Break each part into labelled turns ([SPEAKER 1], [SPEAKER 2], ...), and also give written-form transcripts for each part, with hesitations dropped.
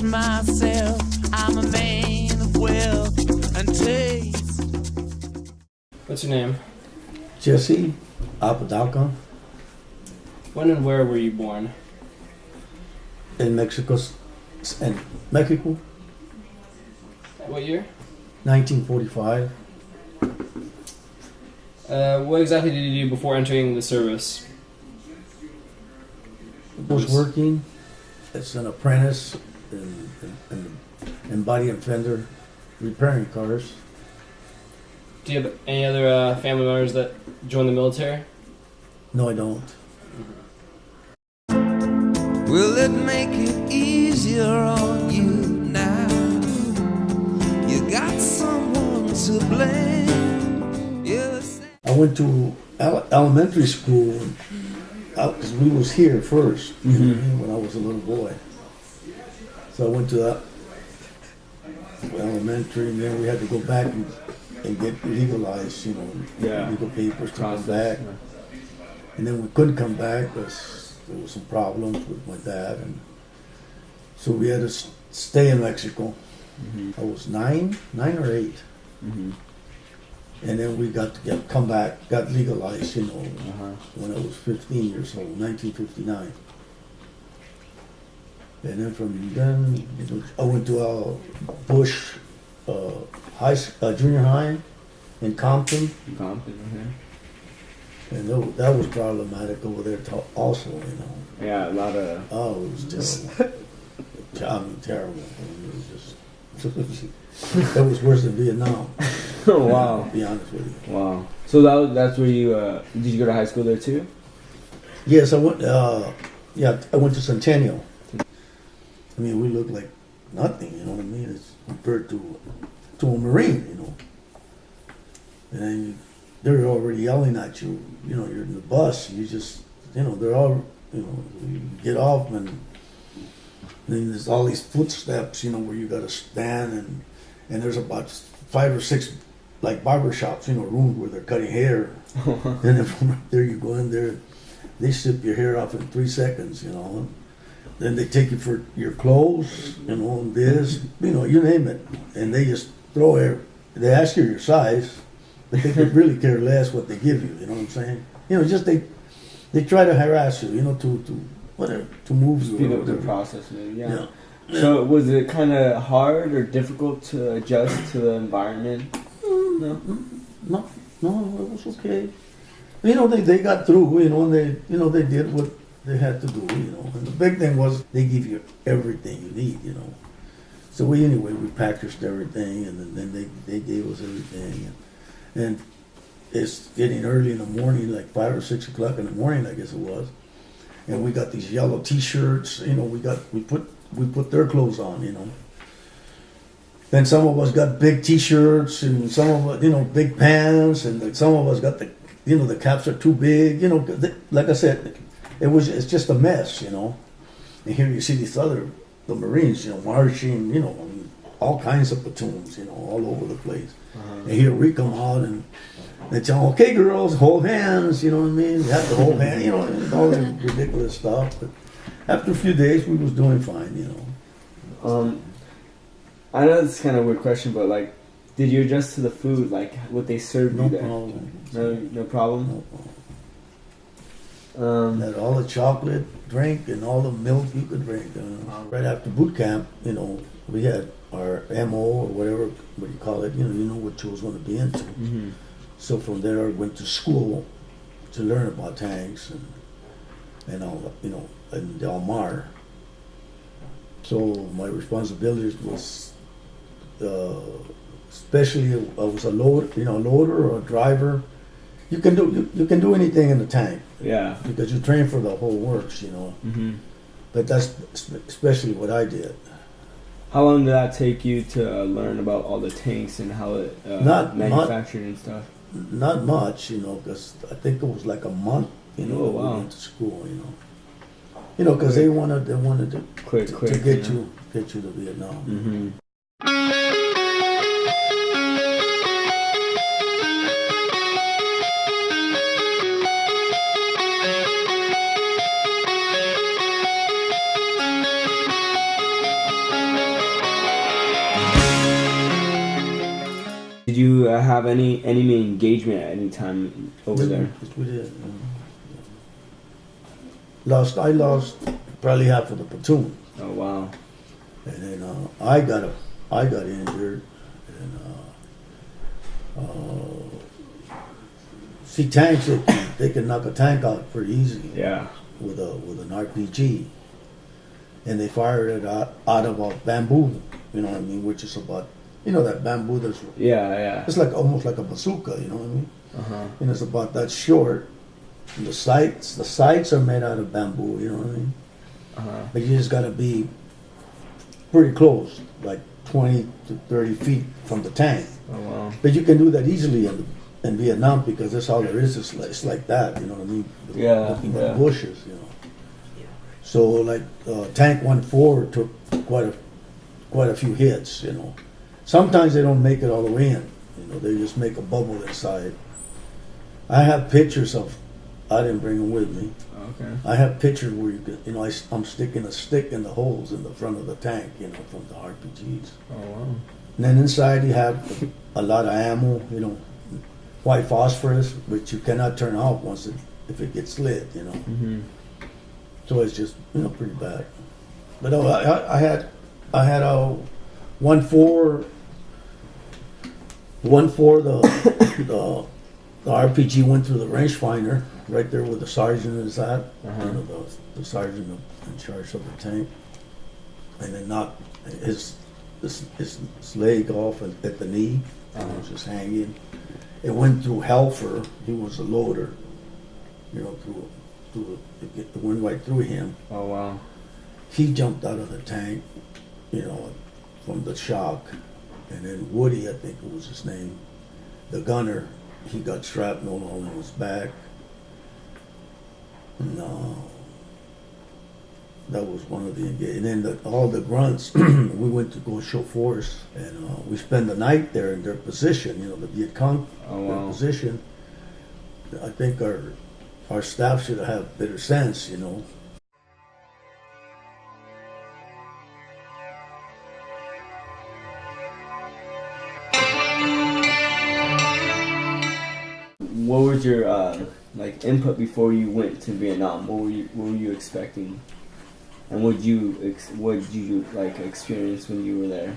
[SPEAKER 1] myself. I'm a man of wealth and taste.
[SPEAKER 2] What's your name?
[SPEAKER 3] Jesse Apodaca.
[SPEAKER 2] When and where were you born?
[SPEAKER 3] In Mexico. In Mexico,
[SPEAKER 2] What year?
[SPEAKER 3] 1945.
[SPEAKER 2] What exactly did you do before entering the service?
[SPEAKER 3] Was working as an apprentice in body and fender, repairing cars.
[SPEAKER 2] Do you have any other family members that joined the military?
[SPEAKER 3] No, I don't.
[SPEAKER 1] Will it make it easier on you now? You got someone to blame.
[SPEAKER 3] I went to elementary school because we was here first, you know what I mean, when I was a little boy. So I went to that elementary, and then we had to go back and get legalized, legal papers to come back. And then we couldn't come back because there was some problems with my dad, and so we had to stay in Mexico. I was nine or 8. And then we got to come back, got legalized, when I was 15 years old, 1959. And then from then, I went to Bush Junior High in Compton. And that was problematic over there also,
[SPEAKER 4] Yeah, a lot of...
[SPEAKER 3] Oh, it was just, terrible. It was just, that was worse than Vietnam.
[SPEAKER 4] Oh, wow.
[SPEAKER 3] To be honest with you.
[SPEAKER 4] Wow. So that's where you, did you go to high school there too?
[SPEAKER 3] Yes, I went, I went to Centennial. I mean, we look like nothing, you know what I mean? It's compared to a Marine, And then they're already yelling at you, you're in the bus, you just, they're all, you get off and then there's all these footsteps, where you gotta stand and there's about 5 or 6 like barber shops, rooms where they're cutting hair. And then from there you go in there, they strip your hair off in 3 seconds, and then they take you for your clothes, and this, you name it. And they just throw air, they ask you your size, but they could really care less what they give you, you know what I'm saying? Just they try to harass you, to move you.
[SPEAKER 4] Speed up the process, maybe, yeah. So was it kind of hard or difficult to adjust to the environment?
[SPEAKER 3] No, it was okay. They got through, and they did what they had to do, And the big thing was they give you everything you need, So we packaged everything, and then they gave us everything, and it's getting early in the morning, like 5 or 6 o'clock in the morning, I guess it was, and we got these yellow T-shirts, we put their clothes on, Then some of us got big T-shirts, and some of us, big pants, and some of us got the caps are too big, like I said, it's just a mess, And here you see the Marines, marching, all kinds of platoons, all over the place. And here we come out and they tell them, okay, girls, hold hands, you know what I mean? You have to hold hands, all that ridiculous stuff. But after a few days, we was doing fine,
[SPEAKER 4] I know it's kind of a weird question, but did you adjust to the food, what they served you there?
[SPEAKER 3] Problem.
[SPEAKER 4] No problem?
[SPEAKER 3] No problem. Had all the chocolate drink and all the milk you could drink. Right after boot camp, we had our MO or whatever, what you call it, you know what you was going to be into. So from there I went to school to learn about tanks and all, in Del Mar. So my responsibilities was, especially I was a loader or a driver. You can do anything in the tank.
[SPEAKER 4] Yeah.
[SPEAKER 3] Because you train for the whole works, But that's especially what I did.
[SPEAKER 4] How long did that take you to learn about all the tanks and how it manufactured and stuff?
[SPEAKER 3] Not much, because I think it was like a month,
[SPEAKER 4] Oh, wow.
[SPEAKER 3] we went to school, because they wanted to
[SPEAKER 4] Quick,
[SPEAKER 3] to get you to Vietnam.
[SPEAKER 4] have any enemy engagement at any time over there?
[SPEAKER 3] Yes, we did. I lost probably half of the platoon.
[SPEAKER 4] Oh wow.
[SPEAKER 3] And then I got injured, and see, tanks, they can knock a tank out pretty easily.
[SPEAKER 4] Yeah.
[SPEAKER 3] With an RPG, and they fired it out of a bamboo. You know what I mean? Which is about, that bamboo that's it's like almost like a bazooka. You know what I mean? And it's about that short. And the sights are made out of bamboo. You know what I mean? But you just gotta be pretty close, like 20 to 30 feet from the tank.
[SPEAKER 4] Oh wow.
[SPEAKER 3] But you can do that easily in Vietnam because that's all there is. It's like that, you know what I mean? Looking at bushes, So like tank 1-4 took quite a few hits, Sometimes they don't make it all the way in, They just make a bubble inside. I have pictures of. I didn't bring them with me.
[SPEAKER 4] Okay.
[SPEAKER 3] I have pictures where you can, I'm sticking a stick in the holes in the front of the tank, from the RPGs.
[SPEAKER 4] Oh wow.
[SPEAKER 3] And then inside you have a lot of ammo, white phosphorus, which you cannot turn off if it gets lit, So it's just, pretty bad. But I had a 1-4, the RPG went through the rangefinder right there where the sergeant is at, the sergeant in charge of the tank, and then knocked his leg off at the knee. It was just hanging. It went through Helfer. He was a loader. It went right through him.
[SPEAKER 4] Oh wow.
[SPEAKER 3] He jumped out of the tank, from the shock, and then Woody, I think it was his name, the gunner. He got shrapnel all in his back. No, that was one of the engagements. And then all the grunts, we went to go show force, and we spent the night there in their position. The Viet Cong, their position. I think our staff should have better sense.
[SPEAKER 4] What was your input before you went to Vietnam? What were you expecting, and what did you experience when you were there?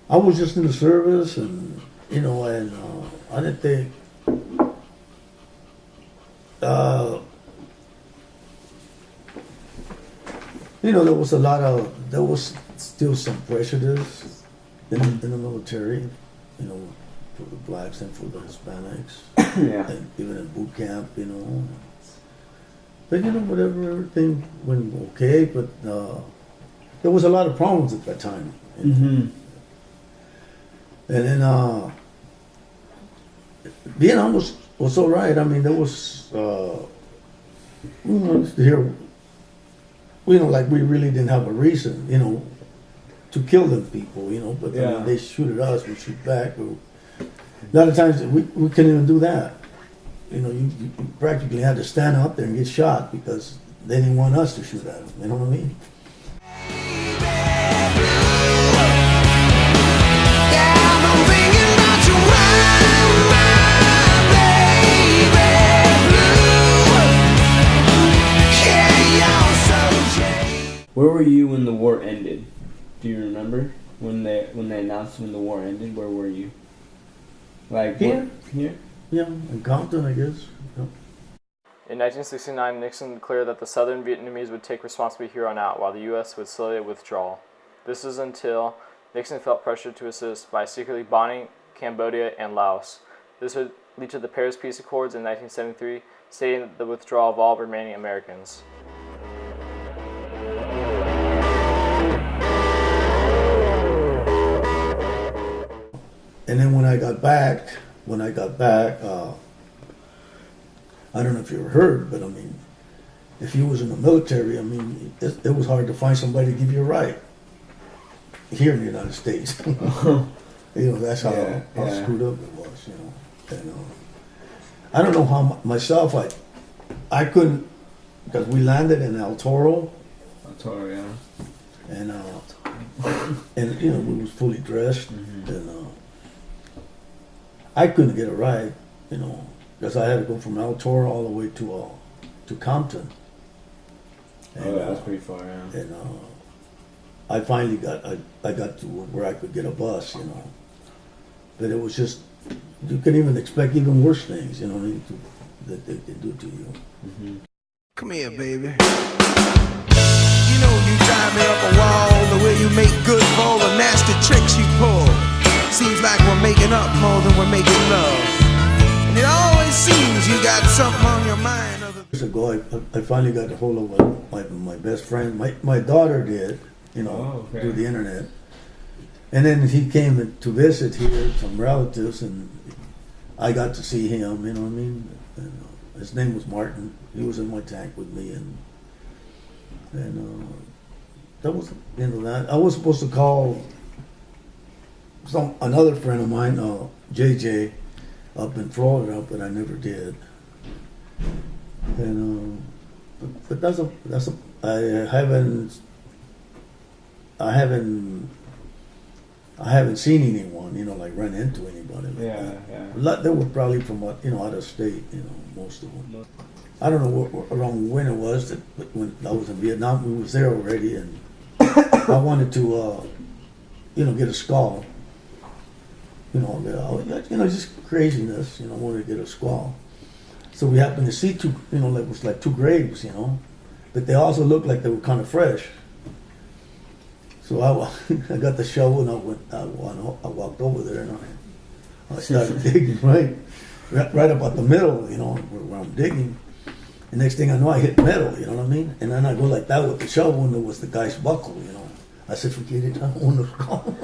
[SPEAKER 3] I was just in the service, and I didn't think. There was still some prejudice in the military, for the blacks and for the Hispanics.
[SPEAKER 4] Yeah.
[SPEAKER 3] And even in boot camp, But whatever, everything went okay, but there was a lot of problems at that time. And then Vietnam was all right. I mean, there was here, we really didn't have a reason, to kill them people, but I mean, they shoot at us, we shoot back. A lot of times we couldn't even do that. You practically had to stand up there and get shot because they didn't want us to shoot at them. You know what I mean?
[SPEAKER 4] Where were you when the war ended? Do you remember when they announced when the war ended? Where were you?
[SPEAKER 3] Here?
[SPEAKER 4] Here?
[SPEAKER 3] Yeah, in Compton, I guess. Yeah.
[SPEAKER 2] In 1969, Nixon declared that the Southern Vietnamese would take responsibility here on out, while the U.S. would slowly withdraw. This is until Nixon felt pressured to assist by secretly bombing Cambodia and Laos. This would lead to the Paris Peace Accords in 1973, stating the withdrawal of all remaining Americans.
[SPEAKER 3] And then when I got back, I don't know if you ever heard, but I mean, if you was in the military, I mean, it was hard to find somebody to give you a ride here in the United States. That's how screwed up it was, And, I don't know how myself, I couldn't, because we landed in El Toro.
[SPEAKER 4] El Toro, yeah.
[SPEAKER 3] And we was fully dressed, and I couldn't get a ride, you know, because I had to go from El Toro all the way to Compton.
[SPEAKER 4] Oh, yeah, that's pretty far, yeah.
[SPEAKER 3] And I finally I got to where I could get a bus, you know. But it was just, you can even expect even worse things, you know, that they can do to you.
[SPEAKER 4] Mm-hmm.
[SPEAKER 5] Come here, baby. You know you drive me up a wall, the way you make good for all the nasty tricks you pull. Seems like we're making up more than we're making love. And it always seems you got something on your mind.
[SPEAKER 3] Years ago, I finally got a hold of my best friend. My daughter did, you know, through the internet. And then he came to visit here, some relatives, and I got to see him, you know what I mean? And, his name was Martin. He was in my tank with me, and that was the end of that. I was supposed to call another friend of mine, JJ, up in Florida, but I never did. And but I haven't seen anyone, you know, like run into anybody like that. Yeah. They were probably from out of state, you know, most of them. I don't know around when it was that when I was in Vietnam, we was there already, and I wanted to, get a skull. Just craziness, wanted to get a skull. So we happened to see two, it was like two graves, but they also looked like they were kind of fresh. So I got the shovel and I walked over there and I started digging right about the middle, where I'm digging. And next thing I know, I hit metal, you know what I mean? And then I go like that with the shovel, and there was the guy's buckle, I said, forget it, I don't want to go.